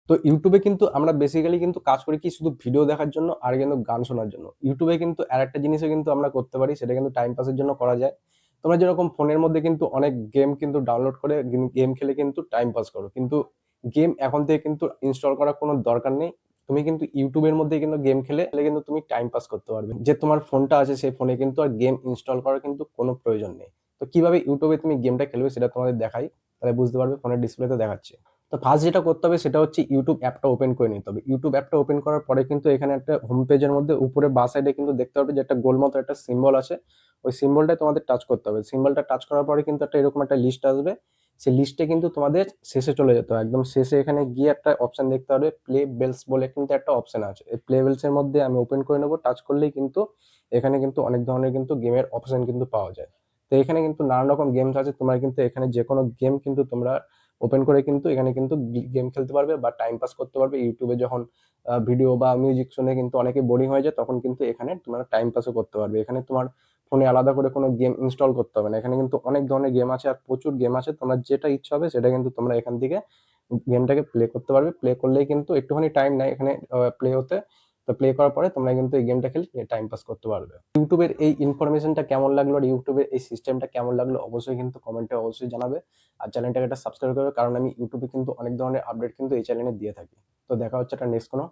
তো ইউটিউবে কিন্তু আমরা বেসিক্যালি কিন্তু কাজ করি কি শুধু ভিডিও দেখার জন্য আর কিন্তু গান শোনার জন্য। ইউটিউবে কিন্তু আরেকটা জিনিসও কিন্তু আমরা করতে পারি, সেটা কিন্তু টাইম পাসের জন্য করা যায়। তোমরা যেরকম ফোনের মধ্যে কিন্তু অনেক গেম কিন্তু ডাউনলোড করে গেম খেলে কিন্তু টাইম পাস করো। কিন্তু গেম এখন থেকে কিন্তু ইনস্টল করার কোনো দরকার নেই। তুমি কিন্তু ইউটিউবের মধ্যেই কিন্তু গেম খেলে কিন্তু তুমি টাইম পাস করতে পারবে। যে তোমার ফোনটা আছে সেই ফোনে কিন্তু আর গেম ইনস্টল করার কিন্তু কোনো প্রয়োজন নেই। তো কিভাবে ইউটিউবে তুমি গেমটা খেলবে সেটা তোমাদের দেখাই। তাহলে বুঝতে পারবে, ফোনের ডিসপ্লেতে দেখাচ্ছি। তো ফার্স্ট যেটা করতে হবে সেটা হচ্ছে ইউটিউব অ্যাপটা ওপেন করে নিতে হবে। ইউটিউব অ্যাপটা ওপেন করার পরে কিন্তু এখানে একটা হোম পেজের মধ্যে উপরে বাঁ সাইডে কিন্তু দেখতে পারবে যে একটা গোল মতো একটা সিম্বল আছে। ওই সিম্বলটায় তোমাদের টাচ করতে হবে। সিম্বলটা টাচ করার পরে কিন্তু একটা এরকম একটা লিস্ট আসবে। সেই লিস্টে কিন্তু তোমাদের শেষে চলে যেতে হবে। একদম শেষে এখানে গিয়ে একটা অপশন দেখতে পারবে, প্লে বেলস বলে কিন্তু একটা অপশন আছে। এই প্লে বেলস এর মধ্যে আমি ওপেন করে নেব। টাচ করলেই কিন্তু এখানে কিন্তু অনেক ধরনের কিন্তু গেমের অপশন কিন্তু পাওয়া যায়। তো এখানে কিন্তু নানান রকম গেমস আছে। তোমরা কিন্তু এখানে যেকোনো গেম কিন্তু তোমরা ওপেন করে কিন্তু এখানে কিন্তু গেম খেলতে পারবে বা টাইম পাস করতে পারবে। ইউটিউবে যখন ভিডিও বা মিউজিক শুনে কিন্তু অনেকে বোরিং হয়ে যায়, তখন কিন্তু এখানে তোমরা টাইম পাসও করতে পারবে। এখানে তোমার ফোনে আলাদা করে কোনো গেম ইনস্টল করতে হবে না। এখানে কিন্তু অনেক ধরনের গেম আছে আর প্রচুর গেম আছে। তোমার যেটা ইচ্ছা হবে সেটা কিন্তু তোমরা এখান থেকে গেমটাকে প্লে করতে পারবে। প্লে করলেই কিন্তু একটুখানি টাইম নেয় এখানে প্লে হতে। তো প্লে করার পরে তোমরা কিন্তু এই গেমটা খেলে টাইম পাস করতে পারবে। ইউটিউবের এই ইনফরমেশনটা কেমন লাগলো আর ইউটিউবের এই সিস্টেমটা কেমন লাগলো অবশ্যই কিন্তু কমেন্টে অবশ্যই জানাবে। আর চ্যানেলটাকে একটা সাবস্ক্রাইব করবে, কারণ আমি ইউটিউবে কিন্তু অনেক ধরনের আপডেট কিন্তু এই চ্যানেলে দিয়ে থাকি। তো দেখা হচ্ছে একটা নেক্সট কোনো